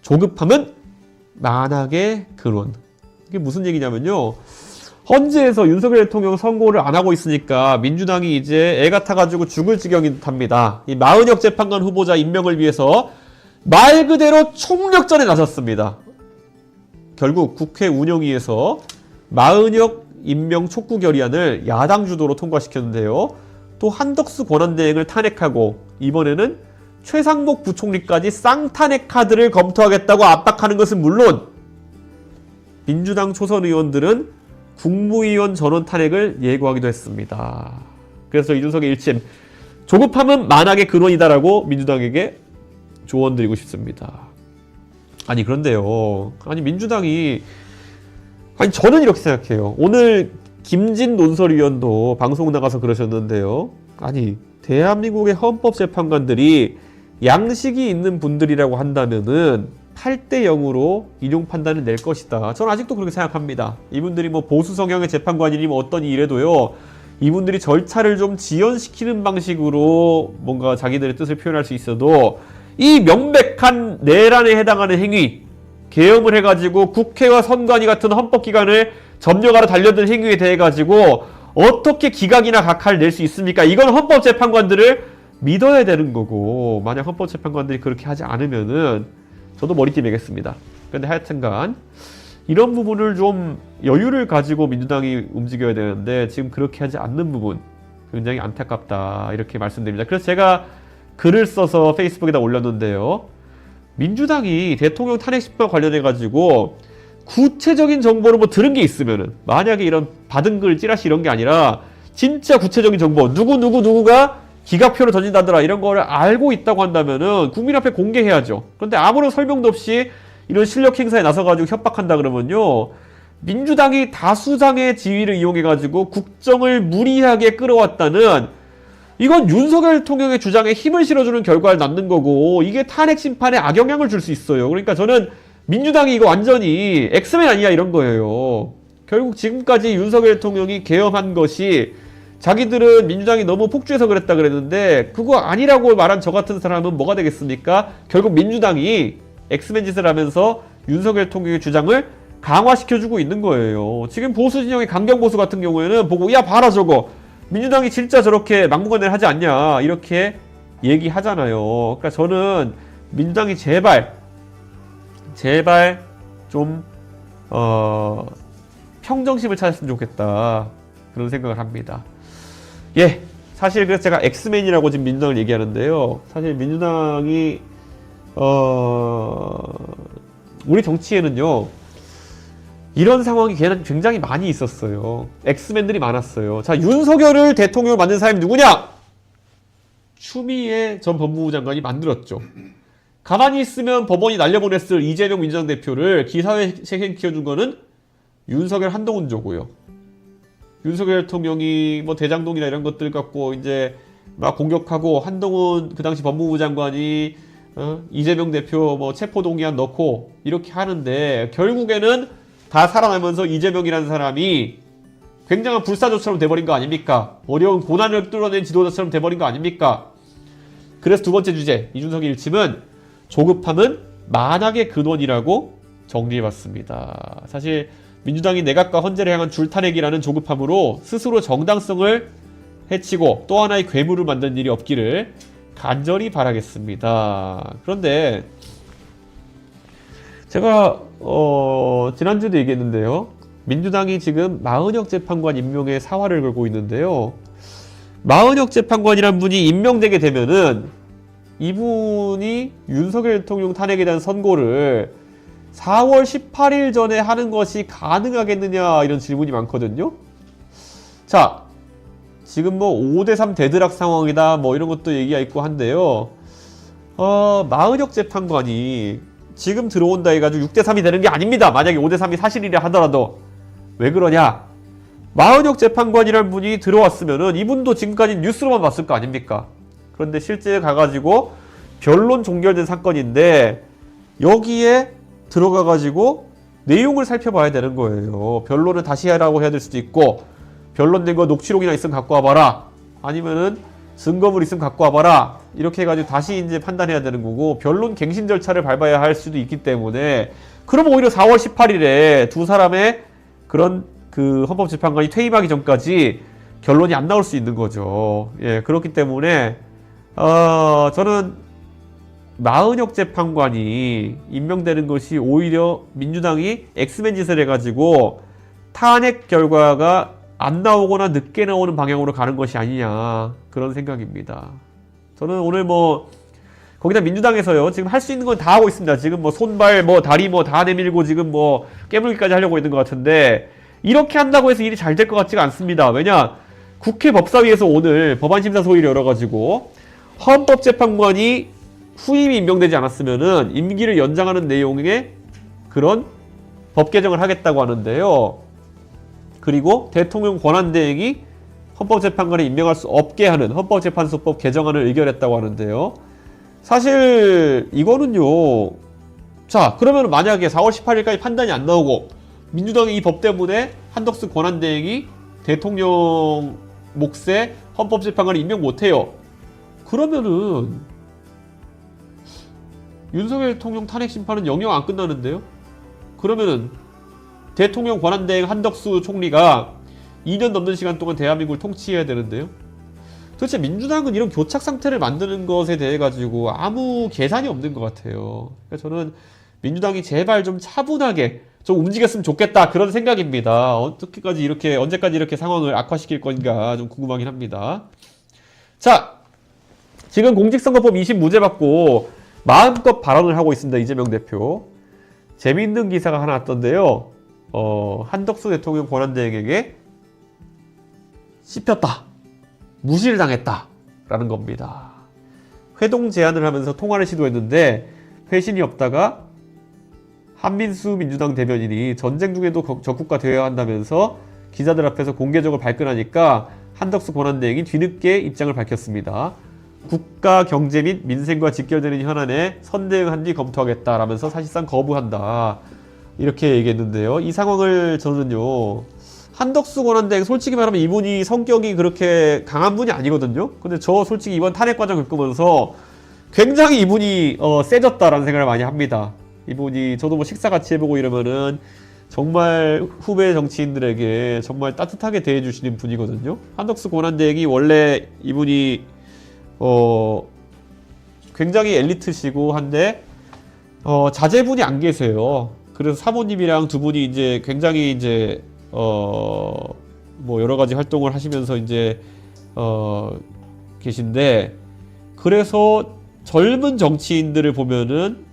조급함은 만악의 근원. 이게 무슨 얘기냐면요. 헌재에서 윤석열 대통령 선고를 안 하고 있으니까 민주당이 이제 애 같아가지고 죽을 지경이 탑니다. 이 마은혁 재판관 후보자 임명을 위해서 말 그대로 총력전에 나섰습니다. 결국 국회 운영위에서 마은혁 임명 촉구 결의안을 야당 주도로 통과시켰는데요. 또 한덕수 권한대행을 탄핵하고 이번에는 최상목 부총리까지 쌍탄핵 카드를 검토하겠다고 압박하는 것은 물론 민주당 초선 의원들은 국무위원 전원 탄핵을 예고하기도 했습니다. 그래서 이준석의 일침, 조급함은 만악의 근원이다라고 민주당에게 조언드리고 싶습니다. 아니 그런데요. 민주당이 저는 이렇게 생각해요. 오늘 김진 논설위원도 방송 나가서 그러셨는데요. 대한민국의 헌법재판관들이 양식이 있는 분들이라고 한다면은 8대 0으로 인용 판단을 낼 것이다. 저는 아직도 그렇게 생각합니다. 이분들이 뭐 보수 성향의 재판관이니 뭐 어떤 일에도요. 이분들이 절차를 좀 지연시키는 방식으로 뭔가 자기들의 뜻을 표현할 수 있어도 이 명백한 내란에 해당하는 행위, 계엄을 해가지고 국회와 선관위 같은 헌법기관을 점령하러 달려든 행위에 대해 가지고 어떻게 기각이나 각하를 낼 수 있습니까? 이건 헌법재판관들을 믿어야 되는 거고, 만약 헌법재판관들이 그렇게 하지 않으면은 저도 머리띠 매겠습니다. 근데 하여튼간 이런 부분을 좀 여유를 가지고 민주당이 움직여야 되는데 지금 그렇게 하지 않는 부분 굉장히 안타깝다 이렇게 말씀드립니다. 그래서 제가 글을 써서 페이스북에다 올렸는데요. 민주당이 대통령 탄핵심판 관련해 가지고 구체적인 정보를 뭐 들은 게 있으면은, 만약에 이런 받은 글 찌라시 이런 게 아니라 진짜 구체적인 정보, 누구가 기각표를 던진다더라 이런 거를 알고 있다고 한다면은 국민 앞에 공개해야죠. 그런데 아무런 설명도 없이 이런 실력 행사에 나서가지고 협박한다 그러면요, 민주당이 다수당의 지위를 이용해가지고 국정을 무리하게 끌어왔다는, 이건 윤석열 대통령의 주장에 힘을 실어주는 결과를 낳는 거고, 이게 탄핵 심판에 악영향을 줄 수 있어요. 그러니까 저는 민주당이 이거 완전히 엑스맨 아니야 이런 거예요. 결국 지금까지 윤석열 대통령이 계엄한 것이, 자기들은 민주당이 너무 폭주해서 그랬다 그랬는데 그거 아니라고 말한 저 같은 사람은 뭐가 되겠습니까? 결국 민주당이 엑스맨 짓을 하면서 윤석열 대통령의 주장을 강화시켜주고 있는 거예요. 지금 보수 진영의 강경보수 같은 경우에는 보고, 야 봐라 저거 민주당이 진짜 저렇게 막무가내를 하지 않냐 이렇게 얘기하잖아요. 그러니까 저는 민주당이 제발 좀 평정심을 찾았으면 좋겠다 그런 생각을 합니다. 예, 사실 그래서 제가 엑스맨이라고 지금 민주당을 얘기하는데요. 사실 민주당이 우리 정치에는요 이런 상황이 굉장히 많이 있었어요. 엑스맨들이 많았어요. 자, 윤석열을 대통령으로 만든 사람이 누구냐? 추미애 전 법무부 장관이 만들었죠. 가만히 있으면 법원이 날려보냈을 이재명 민주당 대표를 기사회 시켜준 거는 윤석열 한동훈조고요. 윤석열 대통령이 뭐 대장동이나 이런 것들 갖고 이제 막 공격하고, 한동훈 그 당시 법무부 장관이 이재명 대표 뭐 체포동의안 넣고 이렇게 하는데, 결국에는 다 살아나면서 이재명이라는 사람이 굉장한 불사조처럼 돼버린 거 아닙니까? 어려운 고난을 뚫어낸 지도자처럼 돼버린 거 아닙니까? 그래서 두 번째 주제, 이준석의 일침은 조급함은 만악의 근원이라고 정리해봤습니다. 사실 민주당이 내각과 헌재를 향한 줄탄핵이라는 조급함으로 스스로 정당성을 해치고 또 하나의 괴물을 만드는 일이 없기를 간절히 바라겠습니다. 그런데 제가 지난주에도 얘기했는데요. 민주당이 지금 마은혁 재판관 임명에 사활을 걸고 있는데요. 마은혁 재판관이란 분이 임명되게 되면은 이분이 윤석열 대통령 탄핵에 대한 선고를 4월 18일 전에 하는 것이 가능하겠느냐 이런 질문이 많거든요. 자, 지금 뭐 5대3 대드락 상황이다 뭐 이런 것도 얘기가 있고 한데요. 마은혁 재판관이 지금 들어온다 해가지고 6대3이 되는 게 아닙니다. 만약에 5대3이 사실이라 하더라도. 왜 그러냐? 마은혁 재판관이라는 분이 들어왔으면은 이분도 지금까지 뉴스로만 봤을 거 아닙니까? 그런데 실제 가가지고 변론 종결된 사건인데 여기에 들어가가지고 내용을 살펴봐야 되는 거예요. 변론을 다시 하라고 해야 될 수도 있고, 변론된 거 녹취록이나 있으면 갖고 와봐라. 아니면은 증거물 있으면 갖고 와봐라. 이렇게 해가지고 다시 이제 판단해야 되는 거고, 변론 갱신 절차를 밟아야 할 수도 있기 때문에, 그럼 오히려 4월 18일에 두 사람의 그런 그 헌법재판관이 퇴임하기 전까지 결론이 안 나올 수 있는 거죠. 예, 그렇기 때문에, 저는 마은혁 재판관이 임명되는 것이 오히려 민주당이 엑스맨 짓을 해가지고 탄핵 결과가 안 나오거나 늦게 나오는 방향으로 가는 것이 아니냐, 그런 생각입니다. 저는 오늘 뭐 거기다 민주당에서요 지금 할 수 있는 건 다 하고 있습니다. 지금 뭐 손발 뭐 다리 뭐 다 내밀고 지금 뭐 깨물기까지 하려고 있는 것 같은데, 이렇게 한다고 해서 일이 잘 될 것 같지가 않습니다. 왜냐, 국회 법사위에서 오늘 법안심사 소위를 열어가지고 헌법재판관이 후임이 임명되지 않았으면은 임기를 연장하는 내용의 그런 법 개정을 하겠다고 하는데요. 그리고 대통령 권한대행이 헌법재판관에 임명할 수 없게 하는 헌법재판소법 개정안을 의결했다고 하는데요. 사실 이거는요, 자 그러면 만약에 4월 18일까지 판단이 안 나오고 민주당이 이 법 때문에 한덕수 권한대행이 대통령 몫에 헌법재판관을 임명 못해요. 그러면은 윤석열 대통령 탄핵 심판은 영영 안 끝나는데요. 그러면은 대통령 권한대행 한덕수 총리가 2년 넘는 시간 동안 대한민국을 통치해야 되는데요. 도대체 민주당은 이런 교착 상태를 만드는 것에 대해 가지고 아무 계산이 없는 것 같아요. 그러니까 저는 민주당이 제발 좀 차분하게 좀 움직였으면 좋겠다, 그런 생각입니다. 언제까지 이렇게 상황을 악화시킬 건가 좀 궁금하긴 합니다. 자, 지금 공직선거법 20 무죄 받고 마음껏 발언을 하고 있습니다. 이재명 대표. 재미있는 기사가 하나 왔던데요. 한덕수 대통령 권한대행에게 씹혔다, 무시를 당했다 라는 겁니다. 회동 제안을 하면서 통화를 시도했는데 회신이 없다가 한민수 민주당 대변인이 전쟁 중에도 적국과 대화해야 한다면서 기자들 앞에서 공개적으로 발끈하니까 한덕수 권한대행이 뒤늦게 입장을 밝혔습니다. 국가 경제 및 민생과 직결되는 현안에 선대응한 뒤 검토하겠다라면서 사실상 거부한다, 이렇게 얘기했는데요. 이 상황을 저는요, 한덕수 권한대행 솔직히 말하면 이분이 성격이 그렇게 강한 분이 아니거든요. 근데 저 솔직히 이번 탄핵 과정 겪으면서 굉장히 이분이 세졌다라는 생각을 많이 합니다. 이분이 저도 뭐 식사 같이 해보고 이러면은 정말 후배 정치인들에게 정말 따뜻하게 대해주시는 분이거든요. 한덕수 권한대행이 원래 이분이 굉장히 엘리트시고 한데 자제분이 안 계세요. 그래서 사모님이랑 두 분이 이제 굉장히 이제 뭐 여러 가지 활동을 하시면서 이제 계신데, 그래서 젊은 정치인들을 보면은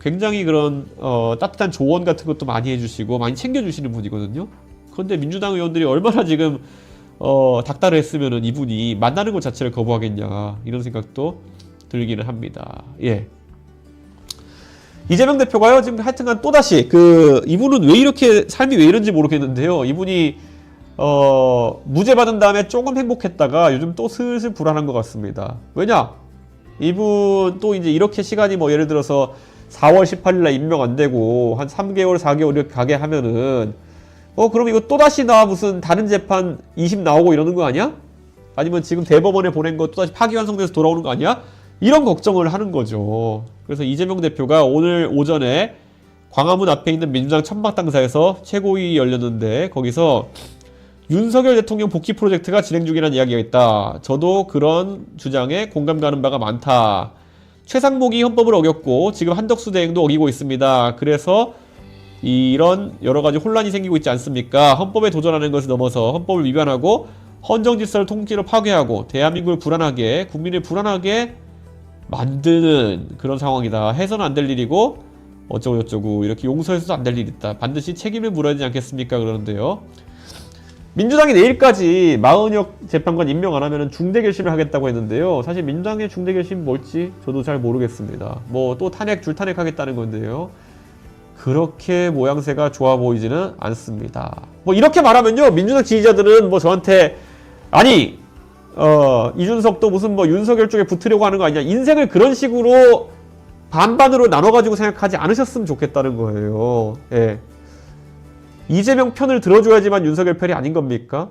굉장히 그런 따뜻한 조언 같은 것도 많이 해주시고 많이 챙겨주시는 분이거든요. 그런데 민주당 의원들이 얼마나 지금 닥달을 했으면은 이분이 만나는 것 자체를 거부하겠냐, 이런 생각도 들기는 합니다. 예. 이재명 대표가요, 지금 하여튼간 또다시 이분은 왜 이렇게 삶이 왜 이런지 모르겠는데요. 이분이 무죄 받은 다음에 조금 행복했다가 요즘 또 슬슬 불안한 것 같습니다. 왜냐? 이분 또 이제 이렇게 시간이 뭐 예를 들어서 4월 18일날 임명 안 되고 한 3개월, 4개월 이렇게 가게 하면은 그럼 이거 또다시 무슨 다른 재판 20 나오고 이러는 거 아니야? 아니면 지금 대법원에 보낸 거 또다시 파기환송돼서 돌아오는 거 아니야? 이런 걱정을 하는 거죠. 그래서 이재명 대표가 오늘 오전에 광화문 앞에 있는 민주당 천막당사에서 최고위 열렸는데, 거기서 윤석열 대통령 복귀 프로젝트가 진행 중이라는 이야기가 있다. 저도 그런 주장에 공감 가는 바가 많다. 최상목이 헌법을 어겼고 지금 한덕수 대행도 어기고 있습니다. 그래서 이런 여러 가지 혼란이 생기고 있지 않습니까? 헌법에 도전하는 것을 넘어서 헌법을 위반하고 헌정 질서를 통째로 파괴하고 대한민국을 불안하게, 국민을 불안하게 만드는 그런 상황이다. 해서는 안 될 일이고 어쩌고 저쩌고 이렇게 용서해서도 안 될 일이 있다. 반드시 책임을 물어야 되지 않겠습니까? 그러는데요. 민주당이 내일까지 마은혁 재판관 임명 안 하면 중대 결심을 하겠다고 했는데요. 사실 민주당의 중대 결심이 뭘지 저도 잘 모르겠습니다. 뭐 또 줄탄핵 하겠다는 건데요. 그렇게 모양새가 좋아 보이지는 않습니다. 뭐 이렇게 말하면요, 민주당 지지자들은 뭐 저한테 아니 이준석도 무슨 뭐 윤석열 쪽에 붙으려고 하는 거 아니냐, 인생을 그런 식으로 반반으로 나눠가지고 생각하지 않으셨으면 좋겠다는 거예요. 예. 이재명 편을 들어줘야지만 윤석열 편이 아닌 겁니까?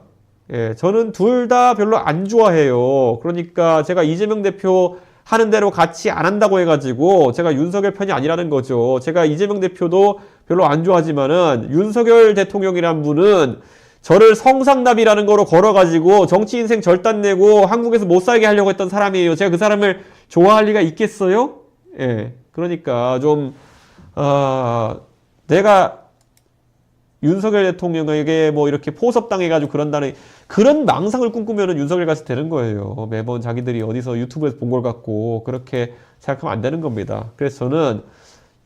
예, 저는 둘 다 별로 안 좋아해요. 그러니까 제가 이재명 대표 하는 대로 같이 안 한다고 해가지고 제가 윤석열 편이 아니라는 거죠. 제가 이재명 대표도 별로 안 좋아하지만은 윤석열 대통령이란 분은 저를 성상납이라는 거로 걸어가지고 정치 인생 절단 내고 한국에서 못 살게 하려고 했던 사람이에요. 제가 그 사람을 좋아할 리가 있겠어요? 예. 그러니까 좀, 내가 윤석열 대통령에게 뭐 이렇게 포섭당해가지고 그런 망상을 꿈꾸면은 윤석열 같이 되는 거예요. 매번 자기들이 어디서 유튜브에서 본 걸 갖고 그렇게 생각하면 안 되는 겁니다. 그래서 저는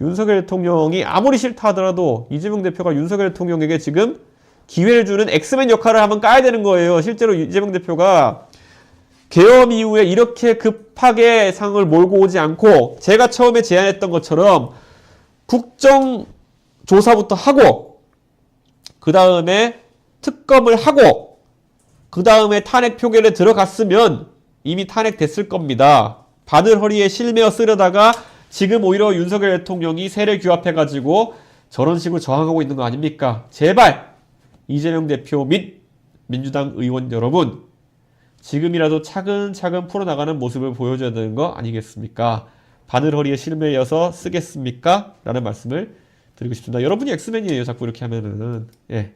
윤석열 대통령이 아무리 싫다 하더라도 이재명 대표가 윤석열 대통령에게 지금 기회를 주는 엑스맨 역할을 한번 까야 되는 거예요. 실제로 이재명 대표가 계엄 이후에 이렇게 급하게 상을 몰고 오지 않고 제가 처음에 제안했던 것처럼 국정조사부터 하고 그 다음에 특검을 하고 그 다음에 탄핵 표결에 들어갔으면 이미 탄핵됐을 겁니다. 바늘 허리에 실매어 쓰려다가 지금 오히려 윤석열 대통령이 세를 규합해가지고 저런 식으로 저항하고 있는 거 아닙니까? 제발 이재명 대표 및 민주당 의원 여러분, 지금이라도 차근차근 풀어나가는 모습을 보여줘야 되는 거 아니겠습니까? 바늘 허리에 실매여서 쓰겠습니까? 라는 말씀을 드리고 싶습니다. 여러분이 엑스맨이에요. 자꾸 이렇게 하면은. 예.